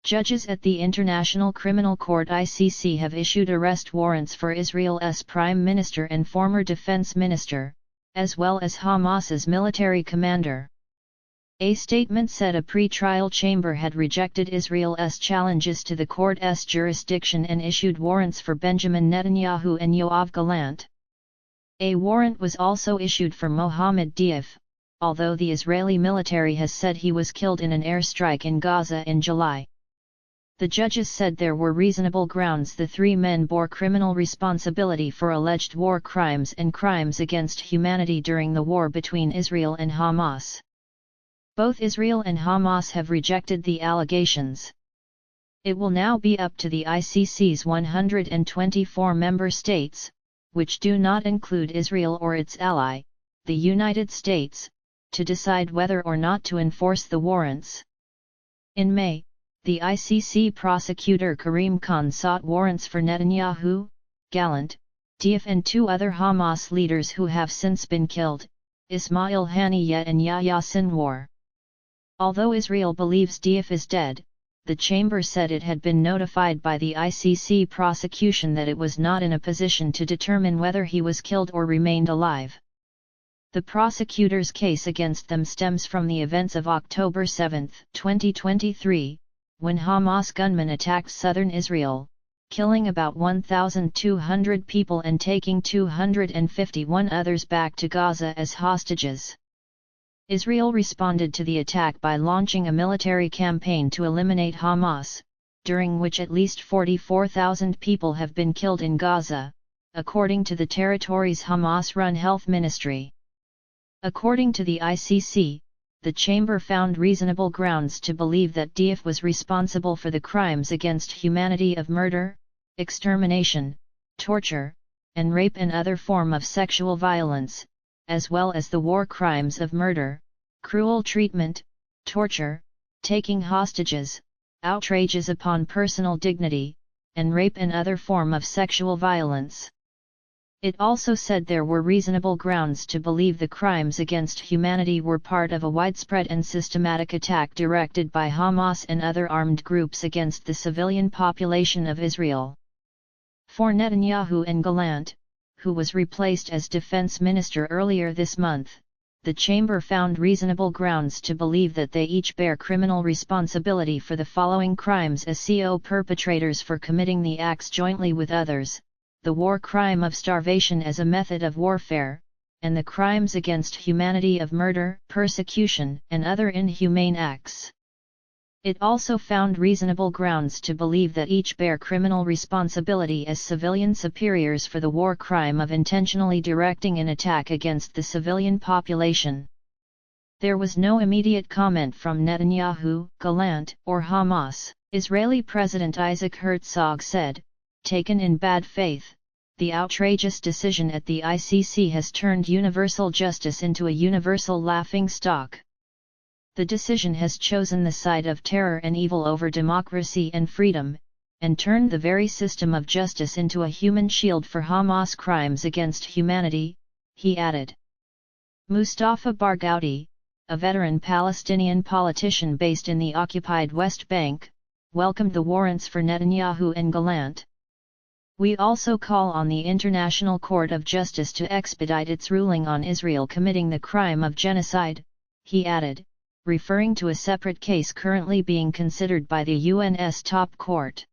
Judges at the International Criminal Court (ICC) have issued arrest warrants for Israel's Prime Minister and former Defense Minister, as well as Hamas's military commander. A statement said a pre-trial chamber had rejected Israel's challenges to the court's jurisdiction and issued warrants for Benjamin Netanyahu and Yoav Gallant. A warrant was also issued for Mohammed Diaf, although the Israeli military has said he was killed in an airstrike in Gaza in July. The judges said there were reasonable grounds the three men bore criminal responsibility for alleged war crimes and crimes against humanity during the war between Israel and Hamas. Both Israel and Hamas have rejected the allegations. It will now be up to the ICC's 124 member states, which do not include Israel or its ally, the United States, to decide whether or not to enforce the warrants. In May, the ICC prosecutor Karim Khan sought warrants for Netanyahu, Gallant, Diaf and two other Hamas leaders who have since been killed, Ismail Haniyeh and Yahya Sinwar. Although Israel believes Diaf is dead, the chamber said it had been notified by the ICC prosecution that it was not in a position to determine whether he was killed or remained alive. The prosecutor's case against them stems from the events of October 7, 2023, when Hamas gunmen attacked southern Israel, killing about 1,200 people and taking 251 others back to Gaza as hostages. Israel responded to the attack by launching a military campaign to eliminate Hamas, during which at least 44,000 people have been killed in Gaza, according to the territory's Hamas-run health ministry. According to the ICC, the chamber found reasonable grounds to believe that Diaf was responsible for the crimes against humanity of murder, extermination, torture, and rape and other form of sexual violence, as well as the war crimes of murder, cruel treatment, torture, taking hostages, outrages upon personal dignity, and rape and other form of sexual violence. It also said there were reasonable grounds to believe the crimes against humanity were part of a widespread and systematic attack directed by Hamas and other armed groups against the civilian population of Israel. For Netanyahu and Gallant, who was replaced as defense minister earlier this month, the chamber found reasonable grounds to believe that they each bear criminal responsibility for the following crimes as co-perpetrators for committing the acts jointly with others: the war crime of starvation as a method of warfare, and the crimes against humanity of murder, persecution, and other inhumane acts. It also found reasonable grounds to believe that each bear criminal responsibility as civilian superiors for the war crime of intentionally directing an attack against the civilian population. There was no immediate comment from Netanyahu, Gallant, or Hamas. Israeli President Isaac Herzog said, "Taken in bad faith, the outrageous decision at the ICC has turned universal justice into a universal laughingstock. The decision has chosen the side of terror and evil over democracy and freedom, and turned the very system of justice into a human shield for Hamas crimes against humanity," he added. Mustafa Barghouti, a veteran Palestinian politician based in the occupied West Bank, welcomed the warrants for Netanyahu and Gallant. "We also call on the International Court of Justice to expedite its ruling on Israel committing the crime of genocide," he added, referring to a separate case currently being considered by the UN's top court.